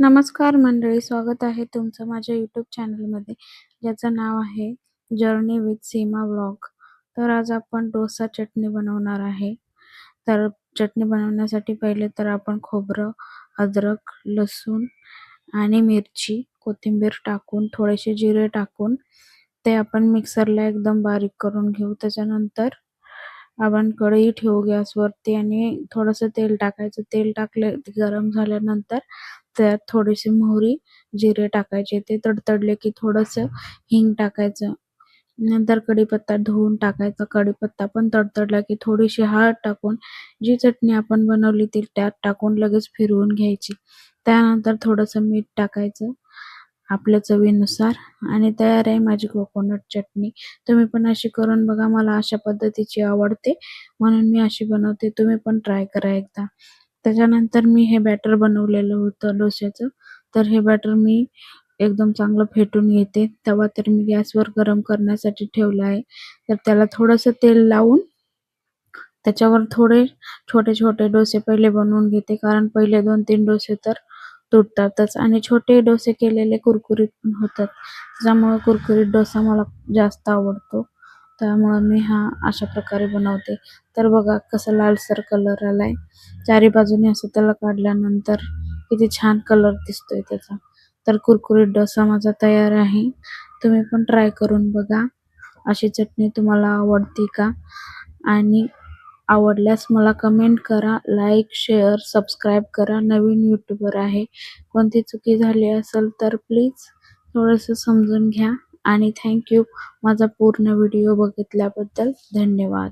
नमस्कार मंडळी, स्वागत आहे तुमचं माझ्या यूट्यूब चॅनलमध्ये, ज्याचं नाव आहे जर्नी विथ सीमा व्लॉग. तर आज आपण डोसा चटणी बनवणार आहे. तर चटणी बनवण्यासाठी पहिले तर आपण खोबरं, अद्रक, लसूण आणि मिरची, कोथिंबीर टाकून, थोडेसे जिरे टाकून ते आपण मिक्सरला एकदम बारीक करून घेऊ. त्याच्यानंतर आपण कढई ठेवू गॅसवरती आणि थोडंसं तेल टाकायचं. तेल टाकले गरम झाल्यानंतर त्यात थोडीशी मोहरी, जिरे टाकायचे. ते तडतडले की थोडंसं हिंग टाकायचं. नंतर कढीपत्ता धुवून टाकायचा. कढीपत्ता पण तडतडला की थोडीशी हळद टाकून जी चटणी आपण बनवली ती त्यात टाकून लगेच फिरवून घ्यायची. त्यानंतर थोडंसं मीठ टाकायचं आपल्या चवीनुसार आणि तयार आहे माझी कोकोनट चटणी. तुम्ही पण अशी करून बघा. मला अशा पद्धतीची आवडते म्हणून मी अशी बनवते. तुम्ही पण ट्राय करा एकदा. त्याच्यानंतर मी हे बॅटर बनवलेलं होतं डोश्याचं. तर हे बॅटर मी एकदम चांगलं फेटून घेते. तवा तर मी गॅसवर गरम करण्यासाठी ठेवला आहे. तर त्याला थोडंसं तेल लावून त्याच्यावर थोडे छोटे-छोटे डोसे पहिले बनवून घेते. कारण पहिले 2-3 डोसे तर तुटतातच आणि छोटे डोसे केलेले कुरकुरीत पण होतात. त्याच्यामुळे कुरकुरीत डोसा मला जास्त आवडतो. त्यामुळं मी हा अशा प्रकारे बनवते. तर बघा कसा लालसर कलर आलाय. चारी बाजूने असं त्याला काढल्यानंतर किती छान कलर दिसतोय त्याचा. तर कुरकुरीत डोसा माझा तयार आहे. तुम्ही पण ट्राय करून बघा. अशी चटणी तुम्हाला आवडते का? आणि आवडल्यास मला कमेंट करा, लाईक, शेअर, सबस्क्राईब करा. नवीन यूट्यूबर आहे. कोणती चुकी झाली असेल तर प्लीज थोडंसं समजून घ्या आणि थँक यू. माझा पूर्ण व्हिडिओ बघितल्याबद्दल धन्यवाद.